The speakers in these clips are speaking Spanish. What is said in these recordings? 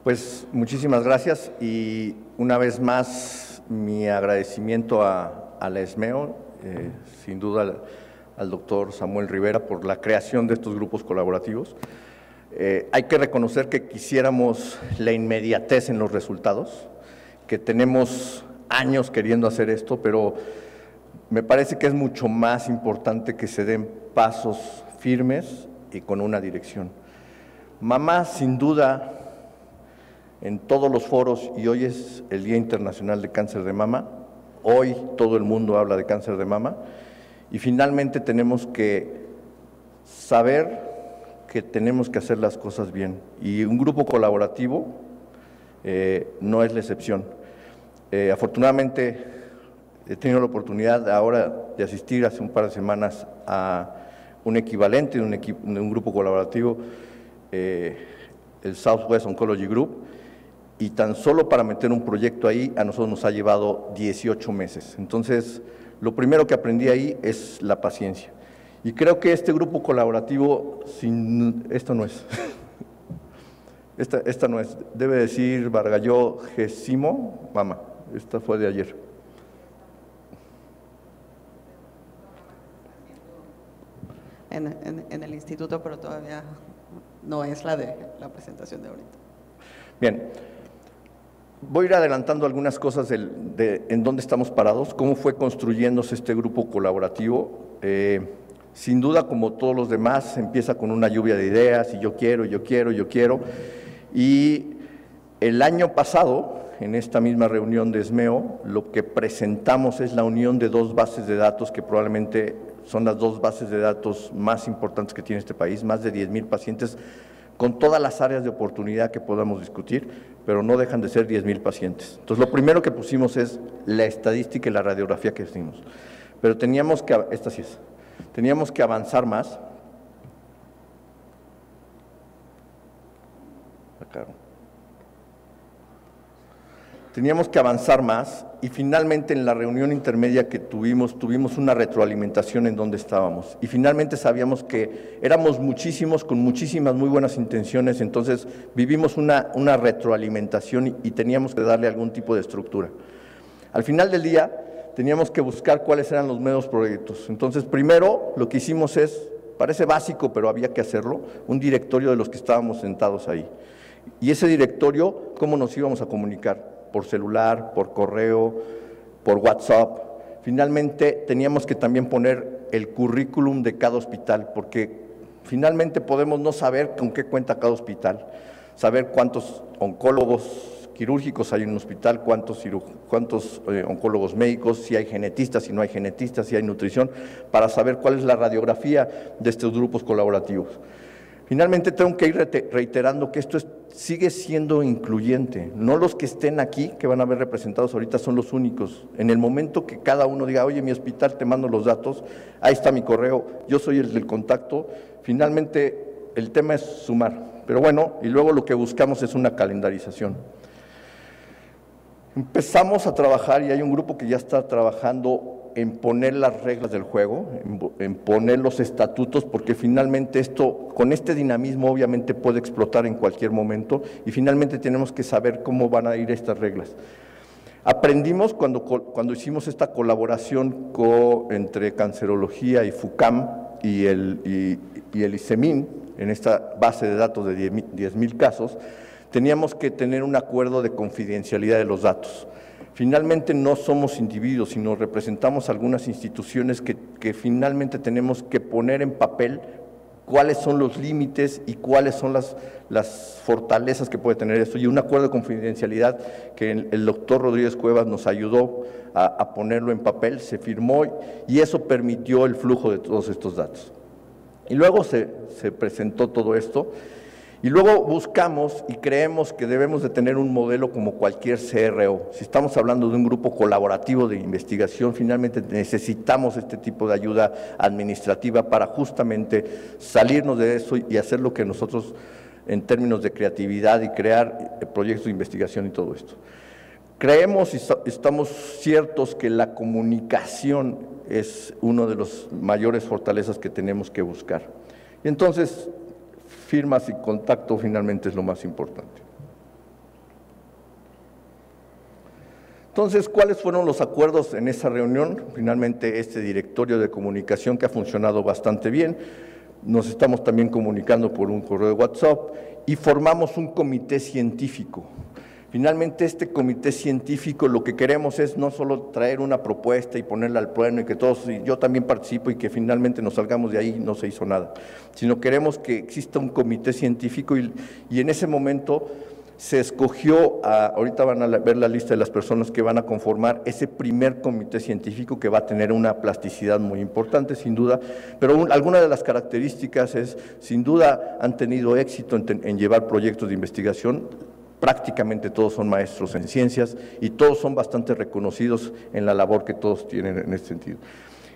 Pues muchísimas gracias y una vez más mi agradecimiento a la ESMEO, sin duda al doctor Samuel Rivera por la creación de estos grupos colaborativos. Hay que reconocer que quisiéramos la inmediatez en los resultados, que tenemos años queriendo hacer esto, pero me parece que es mucho más importante que se den pasos firmes y con una dirección. Mamá, sin duda, en todos los foros, y hoy es el Día Internacional de Cáncer de Mama, hoy todo el mundo habla de cáncer de mama, y finalmente tenemos que saber que tenemos que hacer las cosas bien, y un grupo colaborativo no es la excepción. Afortunadamente he tenido la oportunidad ahora de asistir hace un par de semanas a un equivalente de un grupo colaborativo, el Southwest Oncology Group, y tan solo para meter un proyecto ahí a nosotros nos ha llevado 18 meses. Entonces, lo primero que aprendí ahí es la paciencia. Y creo que este grupo colaborativo, esto no es, esta no es, debe decir Vargalló Gesimo, mamá, esta fue de ayer. En el instituto, pero todavía no es la de la presentación de ahorita. Bien. Voy a ir adelantando algunas cosas en dónde estamos parados, cómo fue construyéndose este grupo colaborativo. Sin duda, como todos los demás, empieza con una lluvia de ideas y yo quiero. Y el año pasado, en esta misma reunión de ESMEO, lo que presentamos es la unión de dos bases de datos que probablemente son las dos bases de datos más importantes que tiene este país, más de 10,000 pacientes, con todas las áreas de oportunidad que podamos discutir, pero no dejan de ser 10,000 pacientes. Entonces, lo primero que pusimos es la estadística y la radiografía que hicimos. Pero teníamos que, esta sí es, teníamos que avanzar más. Acá. Teníamos que avanzar más y finalmente en la reunión intermedia que tuvimos una retroalimentación en donde estábamos y finalmente sabíamos que éramos muchísimos con muchísimas muy buenas intenciones, entonces vivimos una retroalimentación y teníamos que darle algún tipo de estructura. Al final del día teníamos que buscar cuáles eran los medios proyectos, entonces primero lo que hicimos es, parece básico pero había que hacerlo, un directorio de los que estábamos sentados ahí y ese directorio, ¿cómo nos íbamos a comunicar? Por celular, por correo, por WhatsApp. Finalmente teníamos que también poner el currículum de cada hospital, porque finalmente podemos no saber con qué cuenta cada hospital, saber cuántos oncólogos quirúrgicos hay en un hospital, cuántos oncólogos médicos, si hay genetistas, si no hay genetistas, si hay nutrición, para saber cuál es la radiografía de estos grupos colaborativos. Finalmente tengo que ir reiterando que esto sigue siendo incluyente, no los que estén aquí, que van a ver representados ahorita, son los únicos. En el momento que cada uno diga, oye, mi hospital, te mando los datos, ahí está mi correo, yo soy el del contacto, finalmente el tema es sumar. Pero bueno, y luego lo que buscamos es una calendarización. Empezamos a trabajar y hay un grupo que ya está trabajando en poner las reglas del juego, en poner los estatutos, porque finalmente esto, con este dinamismo obviamente puede explotar en cualquier momento y finalmente tenemos que saber cómo van a ir estas reglas. Aprendimos cuando hicimos esta colaboración entre Cancerología y FUCAM y el ICEMIN, en esta base de datos de 10,000 casos, teníamos que tener un acuerdo de confidencialidad de los datos. Finalmente no somos individuos, sino representamos algunas instituciones que finalmente tenemos que poner en papel cuáles son los límites y cuáles son las fortalezas que puede tener esto. Y un acuerdo de confidencialidad que el doctor Rodríguez Cuevas nos ayudó a ponerlo en papel, se firmó y eso permitió el flujo de todos estos datos. Y luego se presentó todo esto. Y luego buscamos y creemos que debemos de tener un modelo como cualquier CRO. Si estamos hablando de un grupo colaborativo de investigación, finalmente necesitamos este tipo de ayuda administrativa para justamente salirnos de eso y hacer lo que nosotros en términos de creatividad y crear proyectos de investigación y todo esto. Creemos y estamos ciertos que la comunicación es una de las mayores fortalezas que tenemos que buscar. Y entonces, firmas y contacto finalmente es lo más importante. Entonces, ¿cuáles fueron los acuerdos en esa reunión? Finalmente, este directorio de comunicación que ha funcionado bastante bien, nos estamos también comunicando por un correo de WhatsApp y formamos un comité científico. Finalmente, este comité científico lo que queremos es no solo traer una propuesta y ponerla al pleno y que todos, y yo también participo y que finalmente nos salgamos de ahí y no se hizo nada, sino queremos que exista un comité científico y en ese momento se escogió, ahorita van a ver la lista de las personas que van a conformar ese primer comité científico que va a tener una plasticidad muy importante, sin duda, pero alguna de las características es, sin duda, han tenido éxito en llevar proyectos de investigación. Prácticamente todos son maestros en ciencias y todos son bastante reconocidos en la labor que todos tienen en este sentido.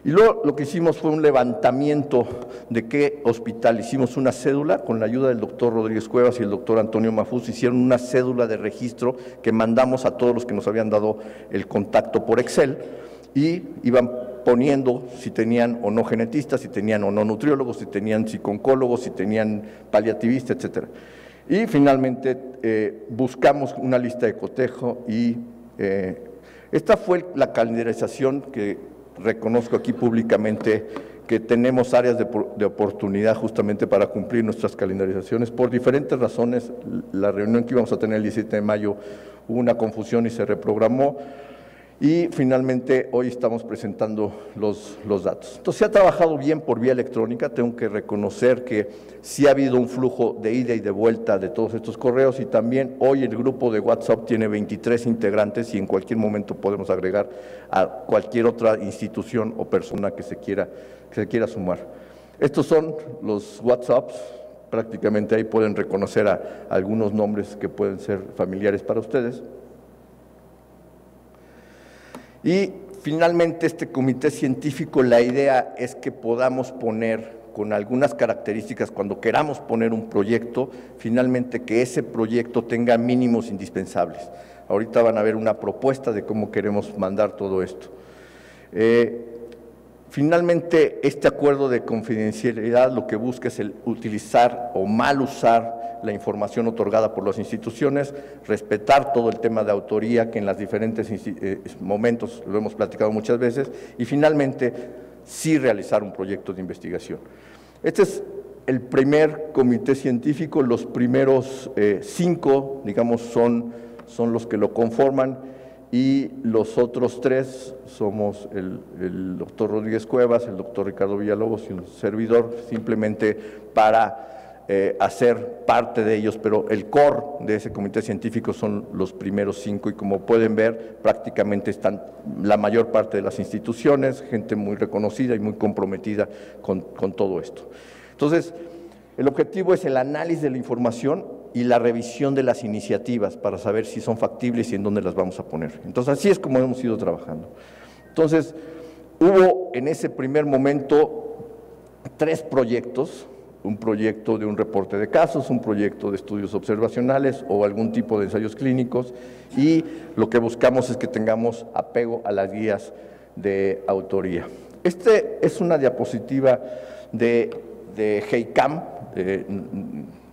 Y luego lo que hicimos fue un levantamiento de qué hospital. Hicimos una cédula con la ayuda del doctor Rodríguez Cuevas y el doctor Antonio Mafuz, hicieron una cédula de registro que mandamos a todos los que nos habían dado el contacto por Excel y iban poniendo si tenían o no genetistas, si tenían o no nutriólogos, si tenían psico-oncólogos, si tenían paliativistas, etcétera. Y finalmente buscamos una lista de cotejo y esta fue la calendarización que reconozco aquí públicamente que tenemos áreas de oportunidad justamente para cumplir nuestras calendarizaciones. Por diferentes razones, la reunión que íbamos a tener el 17 de mayo hubo una confusión y se reprogramó. Y finalmente hoy estamos presentando los datos. Entonces se ha trabajado bien por vía electrónica, tengo que reconocer que sí ha habido un flujo de ida y de vuelta de todos estos correos y también hoy el grupo de WhatsApp tiene 23 integrantes y en cualquier momento podemos agregar a cualquier otra institución o persona que se quiera sumar. Estos son los WhatsApps, prácticamente ahí pueden reconocer a algunos nombres que pueden ser familiares para ustedes. Y finalmente este comité científico, la idea es que podamos poner con algunas características, cuando queramos poner un proyecto, finalmente que ese proyecto tenga mínimos indispensables. Ahorita van a ver una propuesta de cómo queremos mandar todo esto. Finalmente, este acuerdo de confidencialidad lo que busca es el utilizar o mal usar la información otorgada por las instituciones, respetar todo el tema de autoría que en los diferentes momentos lo hemos platicado muchas veces y finalmente sí realizar un proyecto de investigación. Este es el primer comité científico, los primeros 5, digamos, son los que lo conforman y los otros 3 somos el doctor Rodríguez Cuevas, el doctor Ricardo Villalobos y un servidor, simplemente para hacer parte de ellos, pero el core de ese comité científico son los primeros 5 y como pueden ver prácticamente están la mayor parte de las instituciones, gente muy reconocida y muy comprometida con todo esto. Entonces, el objetivo es el análisis de la información y la revisión de las iniciativas para saber si son factibles y en dónde las vamos a poner. Entonces, así es como hemos ido trabajando. Entonces, hubo en ese primer momento 3 proyectos, un proyecto de un reporte de casos, un proyecto de estudios observacionales o algún tipo de ensayos clínicos y lo que buscamos es que tengamos apego a las guías de autoría. Este es una diapositiva de GEICAM,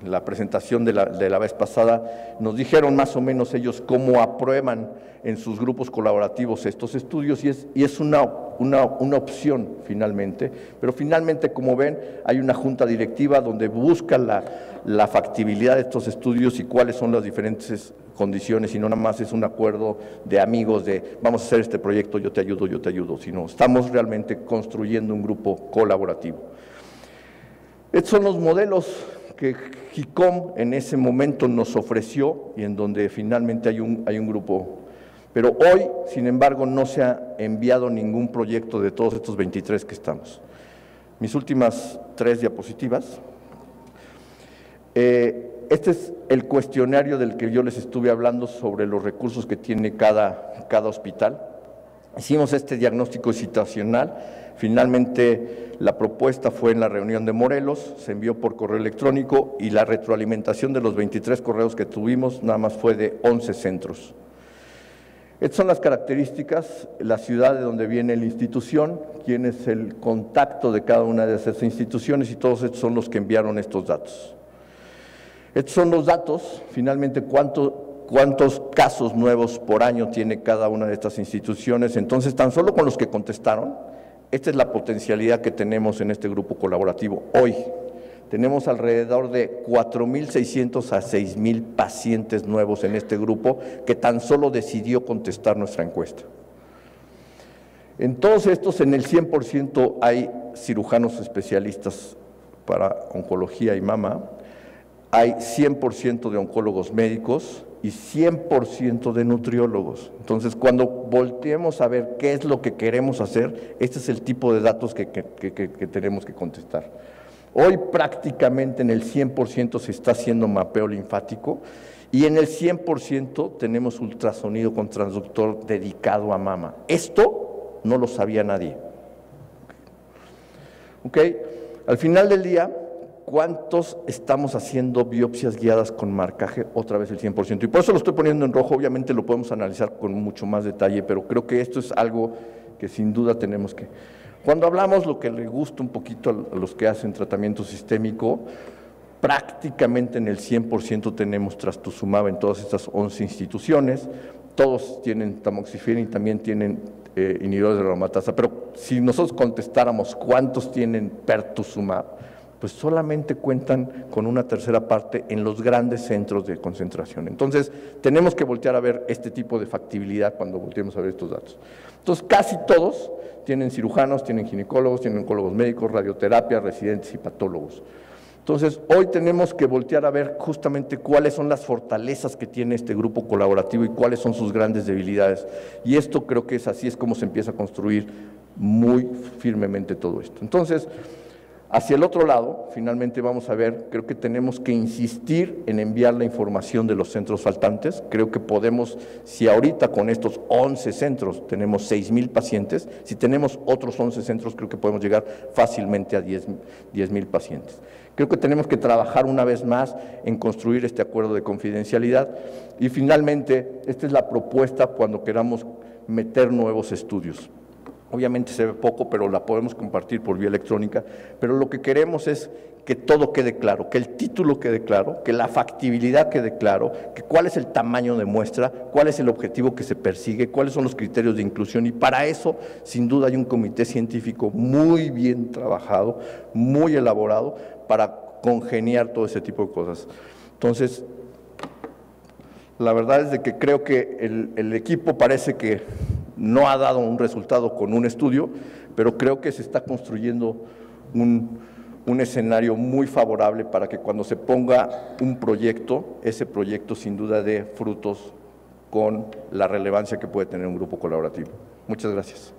la presentación de la vez pasada, nos dijeron más o menos ellos cómo aprueban en sus grupos colaborativos estos estudios y es una opción finalmente, pero finalmente como ven hay una junta directiva donde busca la factibilidad de estos estudios y cuáles son las diferentes condiciones y no nada más es un acuerdo de amigos de vamos a hacer este proyecto, yo te ayudo, sino estamos realmente construyendo un grupo colaborativo. Estos son los modelos que GICOM en ese momento nos ofreció y en donde finalmente hay un grupo. Pero hoy, sin embargo, no se ha enviado ningún proyecto de todos estos 23 que estamos. Mis últimas 3 diapositivas. Este es el cuestionario del que yo les estuve hablando sobre los recursos que tiene cada hospital. Hicimos este diagnóstico situacional. Finalmente, la propuesta fue en la reunión de Morelos, se envió por correo electrónico y la retroalimentación de los 23 correos que tuvimos nada más fue de 11 centros. Estas son las características, la ciudad de donde viene la institución, quién es el contacto de cada una de esas instituciones y todos estos son los que enviaron estos datos. Estos son los datos, finalmente cuánto cuántos casos nuevos por año tiene cada una de estas instituciones. Entonces, tan solo con los que contestaron, esta es la potencialidad que tenemos en este grupo colaborativo hoy. Tenemos alrededor de 4.600 a 6.000 pacientes nuevos en este grupo que tan solo decidió contestar nuestra encuesta. En todos estos, en el 100% hay cirujanos especialistas para oncología y mama, hay 100% de oncólogos médicos y 100% de nutriólogos. Entonces, cuando volteemos a ver qué es lo que queremos hacer, este es el tipo de datos que tenemos que contestar. Hoy prácticamente en el 100% se está haciendo mapeo linfático y en el 100% tenemos ultrasonido con transductor dedicado a mama. Esto no lo sabía nadie. ¿Ok? Al final del día, ¿cuántos estamos haciendo biopsias guiadas con marcaje? Otra vez el 100%. Y por eso lo estoy poniendo en rojo. Obviamente lo podemos analizar con mucho más detalle, pero creo que esto es algo que sin duda tenemos que... Cuando hablamos lo que le gusta un poquito a los que hacen tratamiento sistémico, prácticamente en el 100% tenemos trastuzumab en todas estas 11 instituciones. Todos tienen tamoxifeno y también tienen inhibidores de la aromatasa, pero si nosotros contestáramos cuántos tienen pertuzumab, pues solamente cuentan con una tercera parte en los grandes centros de concentración. Entonces, tenemos que voltear a ver este tipo de factibilidad cuando volteemos a ver estos datos. Entonces, casi todos tienen cirujanos, tienen ginecólogos, tienen oncólogos médicos, radioterapia, residentes y patólogos. Entonces, hoy tenemos que voltear a ver justamente cuáles son las fortalezas que tiene este grupo colaborativo y cuáles son sus grandes debilidades. Y esto creo que es así, es como se empieza a construir muy firmemente todo esto. Entonces, hacia el otro lado, finalmente vamos a ver, creo que tenemos que insistir en enviar la información de los centros faltantes. Creo que podemos, si ahorita con estos 11 centros tenemos 6,000 pacientes, si tenemos otros 11 centros, creo que podemos llegar fácilmente a 10,000 pacientes. Creo que tenemos que trabajar una vez más en construir este acuerdo de confidencialidad. Y finalmente, esta es la propuesta cuando queramos meter nuevos estudios. Obviamente se ve poco, pero la podemos compartir por vía electrónica, pero lo que queremos es que todo quede claro, que el título quede claro, que la factibilidad quede claro, que cuál es el tamaño de muestra, cuál es el objetivo que se persigue, cuáles son los criterios de inclusión, y para eso, sin duda, hay un comité científico muy bien trabajado, muy elaborado, para congeniar todo ese tipo de cosas. Entonces, la verdad es de que creo que el equipo parece que no ha dado un resultado con un estudio, pero creo que se está construyendo un escenario muy favorable para que cuando se ponga un proyecto, ese proyecto sin duda dé frutos con la relevancia que puede tener un grupo colaborativo. Muchas gracias.